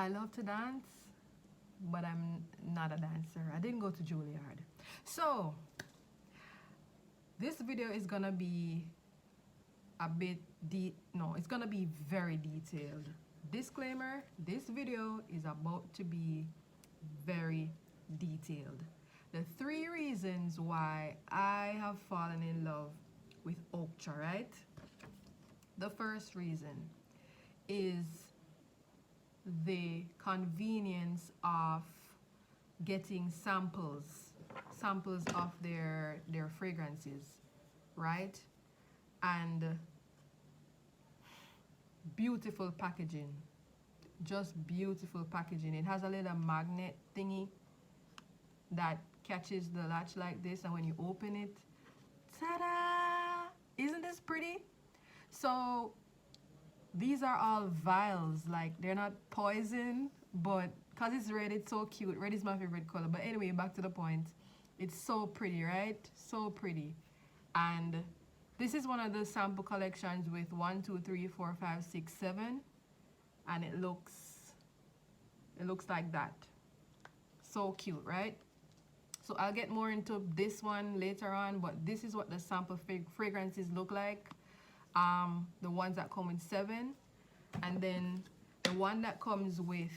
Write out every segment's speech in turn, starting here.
I love to dance, but I'm not a dancer. I didn't go to Juilliard. So, this video is gonna be a bit no, it's gonna be very detailed. Disclaimer, this video is about to be very detailed. The 3 reasons why I have fallen in love with Oakcha, right? The first reason is the convenience of getting samples of their fragrances, right? And beautiful packaging, just beautiful packaging. It has a little magnet thingy that catches the latch like this, and when you open it, ta-da! Isn't this pretty? So these are all vials, like they're not poison, but because it's red, it's so cute. Red is my favorite color. But anyway, back to the point. It's so pretty, right? So pretty. And this is one of the sample collections with 1, 2, 3, 4, 5, 6, 7. And it looks like that. So cute, right? So I'll get more into this one later on, but this is what the sample fragrances look like. The ones that come with 7, and then the one that comes with,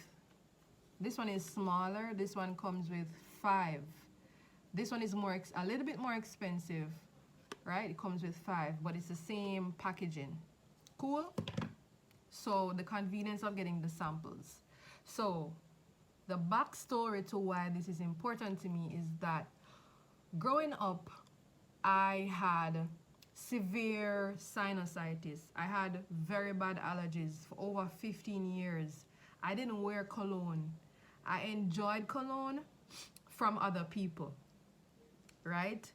this one is smaller. This one comes with 5. This one is a little bit more expensive, right? It comes with 5, but it's the same packaging. Cool? So the convenience of getting the samples. So the backstory to why this is important to me is that growing up, I had severe sinusitis. I had very bad allergies for over 15 years. I didn't wear cologne. I enjoyed cologne from other people, right?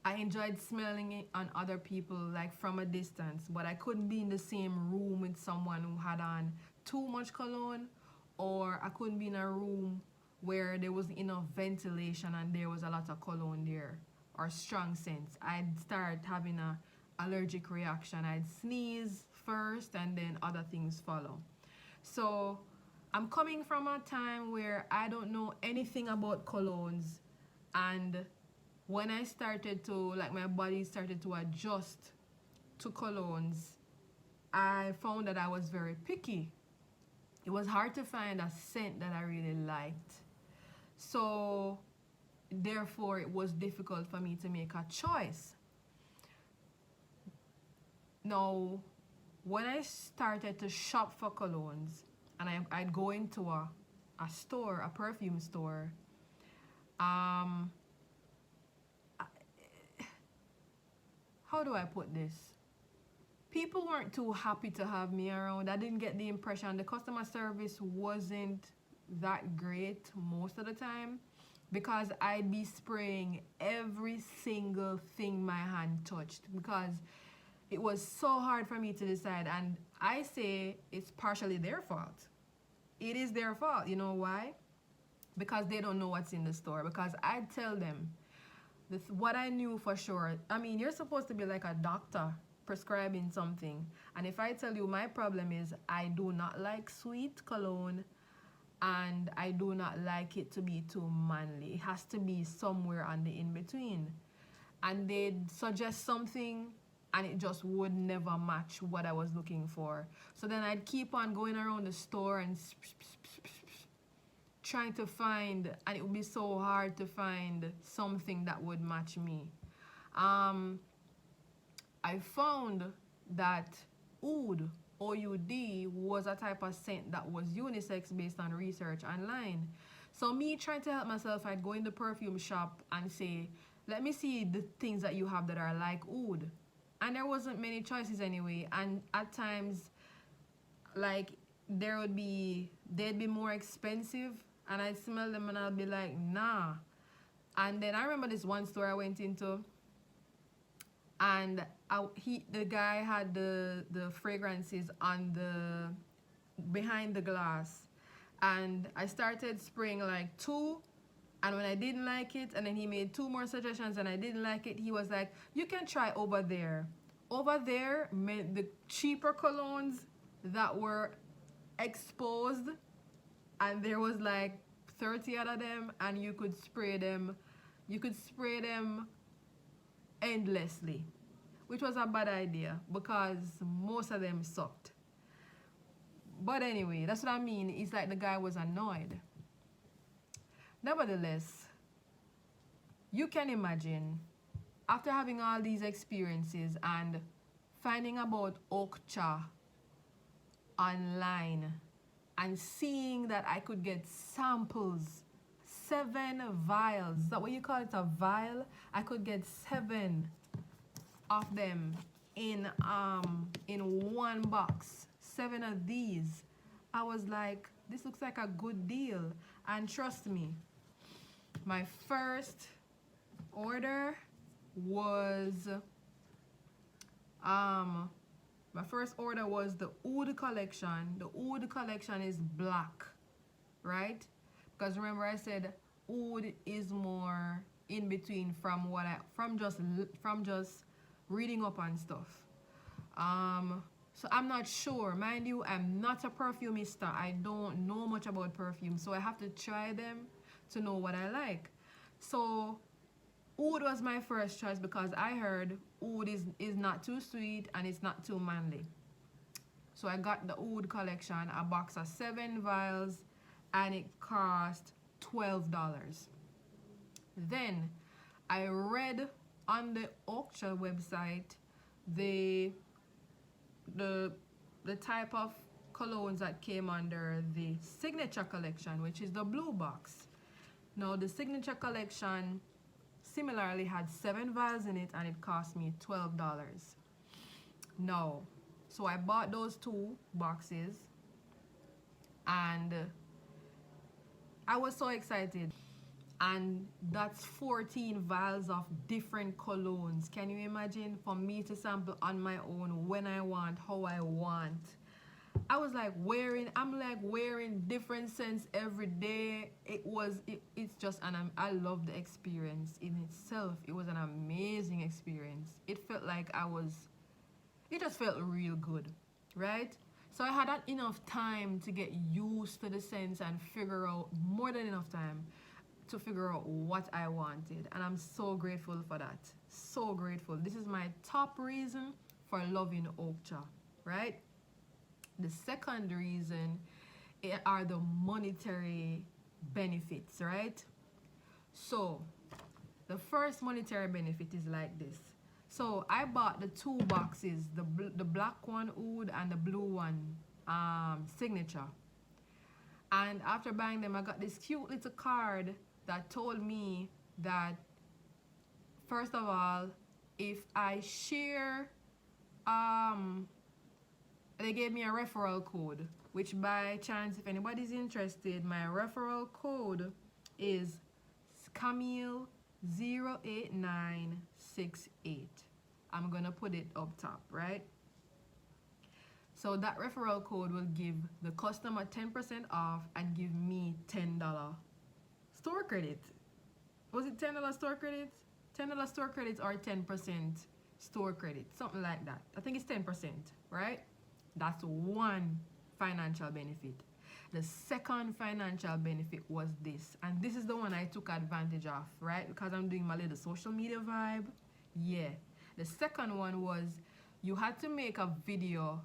I enjoyed smelling it on other people, like from a distance, but I couldn't be in the same room with someone who had on too much cologne, or I couldn't be in a room where there wasn't enough ventilation and there was a lot of cologne there, or strong scents. I'd start having a allergic reaction. I'd sneeze first and then other things follow. So I'm coming from a time where I don't know anything about colognes, and when I started to, like, my body started to adjust to colognes, I found that I was very picky. It was hard to find a scent that I really liked. So therefore it was difficult for me to make a choice. Now, when I started to shop for colognes, and I'd go into a store, a perfume store, how do I put this? People weren't too happy to have me around. I didn't get the impression. The customer service wasn't that great most of the time, because I'd be spraying every single thing my hand touched, because it was so hard for me to decide. And I say it's partially their fault. It is their fault. You know why? Because they don't know what's in the store. Because I tell them what I knew for sure. I mean, you're supposed to be like a doctor prescribing something. And if I tell you my problem is I do not like sweet cologne, and I do not like it to be too manly. It has to be somewhere on the in-between. And they'd suggest something, and it just would never match what I was looking for. So then I'd keep on going around the store and trying to find, and it would be so hard to find something that would match me. I found that oud, O-U-D, was a type of scent that was unisex based on research online. So me trying to help myself, I'd go in the perfume shop and say, let me see the things that you have that are like oud. And there wasn't many choices anyway. And at times, like, they'd be more expensive, and I'd smell them and I'd be like, nah. And then I remember this one store I went into, and the guy had the fragrances on behind the glass, and I started spraying like 2, and when I didn't like it, and then he made 2 more suggestions and I didn't like it, he was like, you can try over there. Over there meant the cheaper colognes that were exposed and there was like 30 out of them, and you could spray them endlessly, which was a bad idea because most of them sucked. But anyway, that's what I mean. It's like the guy was annoyed. Nevertheless, you can imagine, after having all these experiences and finding about Oakcha online and seeing that I could get samples, 7 vials. Is that what you call it, a vial? I could get 7 of them in one box. 7 of these. I was like, this looks like a good deal. And trust me, my first order was the Oud collection. The Oud collection is black, right? Because remember I said Oud is more in between from just reading up on stuff. So I'm not sure. Mind you, I'm not a perfumista. I don't know much about perfume, so I have to try them to know what I like. So Oud was my first choice because I heard Oud is not too sweet and it's not too manly. So I got the Oud collection, a box of 7 vials, and it cost $12. Then I read on the Oakcha website the type of colognes that came under the signature collection, which is the blue box. Now the signature collection similarly had 7 vials in it, and it cost me $12. No, so I bought those 2 boxes and I was so excited. And that's 14 vials of different colognes. Can you imagine, for me to sample on my own when I want, how I want? I was like wearing different scents every day. It's just I love the experience in itself. It was an amazing experience. It felt like it just felt real good, right? So I had enough time to get used to the scents and figure out, more than enough time to figure out what I wanted, and I'm so grateful for that. So grateful. This is my top reason for loving Oakcha, right? The second reason are the monetary benefits, right? So the first monetary benefit is like this. So I bought the 2 boxes, the black one Oud and the blue one signature, and after buying them I got this cute little card that told me that, first of all, if I share, they gave me a referral code, which by chance, if anybody's interested, my referral code is Camille08968. I'm gonna put it up top, right? So that referral code will give the customer 10% off and give me $10 store credit. Was it $10 store credit? $10 store credits or 10% store credit, something like that. I think it's 10%, right? That's one financial benefit. The second financial benefit was this, and this is the one I took advantage of, right? Because I'm doing my little social media vibe. Yeah. The second one was you had to make a video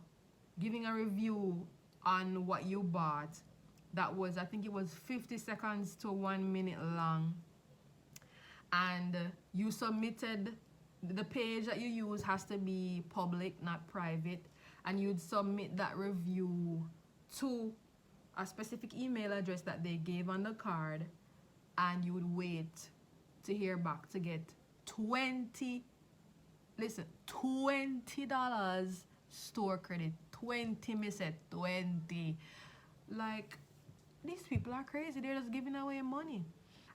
giving a review on what you bought. That was, I think it was 50 seconds to 1 minute long. And you submitted, the page that you use has to be public, not private. And you'd submit that review to a specific email address that they gave on the card. And you would wait to hear back to get $20 store credit. 20, me said 20. Like, these people are crazy. They're just giving away money.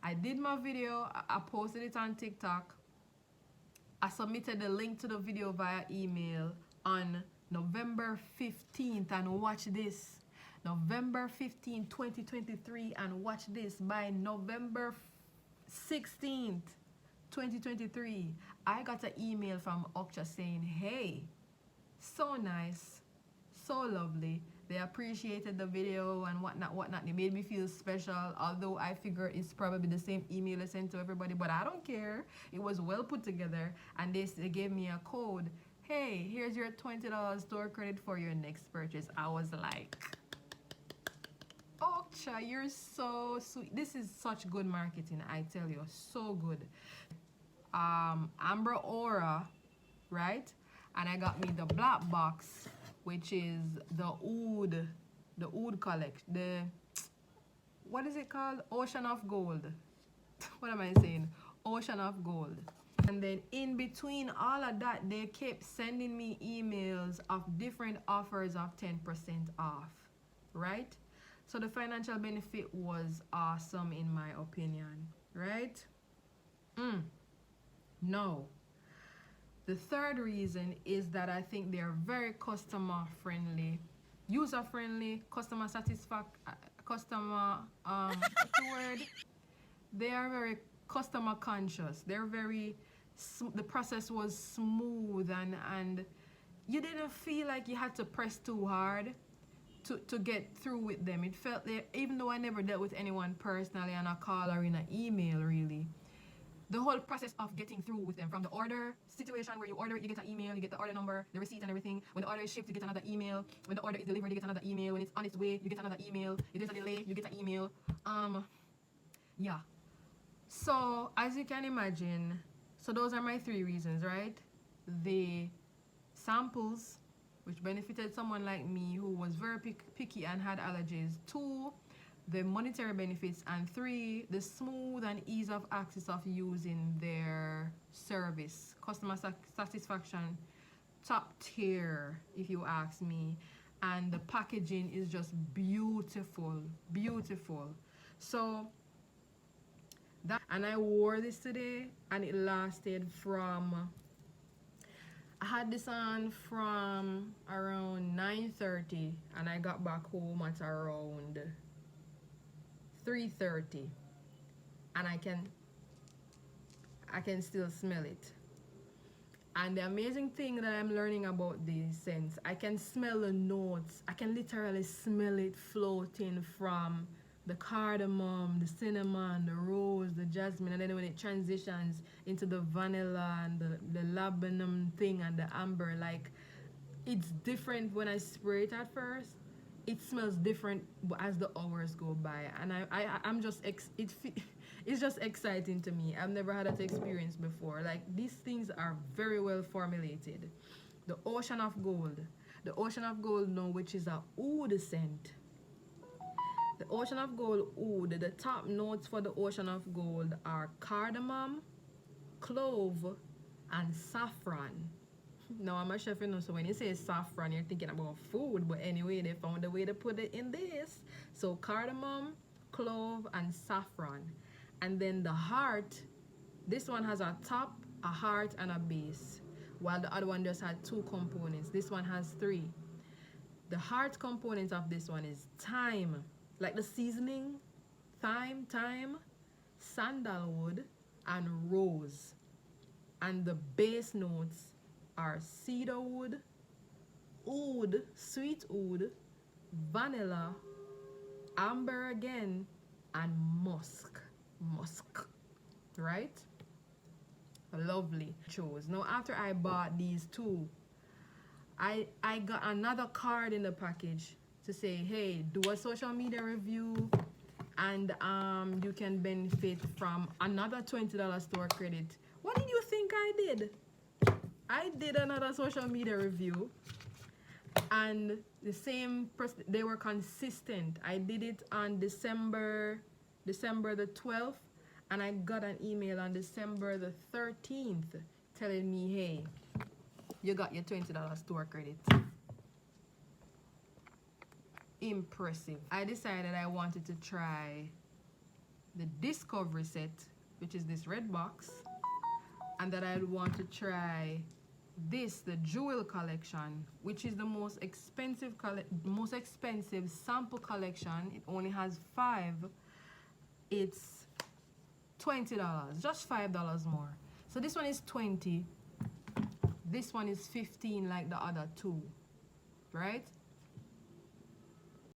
I did my video. I posted it on TikTok. I submitted the link to the video via email on November 15th. And watch this. November 15th, 2023. And watch this. By November 16th, 2023, I got an email from Oakcha saying, hey, so nice, so lovely. They appreciated the video and whatnot. They made me feel special, although I figure it's probably the same email I sent to everybody, but I don't care. It was well put together, and they gave me a code. Hey, here's your $20 store credit for your next purchase. I was like, Oakcha, you're so sweet. This is such good marketing, I tell you, so good. Amber Aura, right? And I got me the black box, which is the oud collection. What is it called? Ocean of Gold. What am I saying? Ocean of Gold. And then in between all of that, they kept sending me emails of different offers of 10% off, right? So the financial benefit was awesome in my opinion, right? No. The third reason is that I think they're very customer friendly, user friendly, customer they are very customer conscious. They're very, the process was smooth, and you didn't feel like you had to press too hard to get through with them. It felt that, even though I never dealt with anyone personally on a call or in an email really, the whole process of getting through with them, from the order situation where you order it, you get an email, you get the order number, the receipt and everything. When the order is shipped, you get another email. When the order is delivered, you get another email. When it's on its way, you get another email. If there's a delay, you get an email. Yeah. So as you can imagine, so those are my three reasons, right? The samples, which benefited someone like me who was very picky and had allergies. 2, the monetary benefits, and 3, the smooth and ease of access of using their service. Customer satisfaction, top tier, if you ask me. And the packaging is just beautiful, beautiful. So that, and I wore this today, and it lasted from, I had this on from around 9:30, and I got back home at around 3:30, and I can still smell it. And the amazing thing that I'm learning about these scents, I can smell the notes. I can literally smell it floating from the cardamom, the cinnamon, the rose, the jasmine, and then when it transitions into the vanilla and the labdanum thing and the amber, like, it's different when I spray it at first. It smells different as the hours go by, and I'm just it's just exciting to me. I've never had that experience before. Like, these things are very well formulated. The Ocean of Gold now, which is a oud scent. The Ocean of Gold oud, the top notes for the Ocean of Gold are cardamom, clove, and saffron. Now, I'm a chef, you know, so when you say saffron, you're thinking about food, but anyway, they found a way to put it in this. So cardamom, clove, and saffron. And then the heart, this one has a top, a heart, and a base, while the other one just had 2 components. This one has 3. The heart component of this one is thyme, like the seasoning, thyme, sandalwood, and rose. And the base notes are cedarwood, oud, sweet oud, vanilla, amber again, and musk, right? Lovely. Chose. Now, after I bought these 2, I got another card in the package to say, hey, do a social media review, and you can benefit from another $20 store credit. What did you think I did? I did another social media review, and the same person, they were consistent. I did it on December the 12th, and I got an email on December the 13th telling me, hey, you got your $20 store credit. Impressive. I decided I wanted to try the Discovery set, which is this red box, and that I'd want to try this, the Jewel collection, which is the most expensive sample collection. It only has 5. It's $20, just $5 more. So this one is 20. This one is 15, like the other 2, right?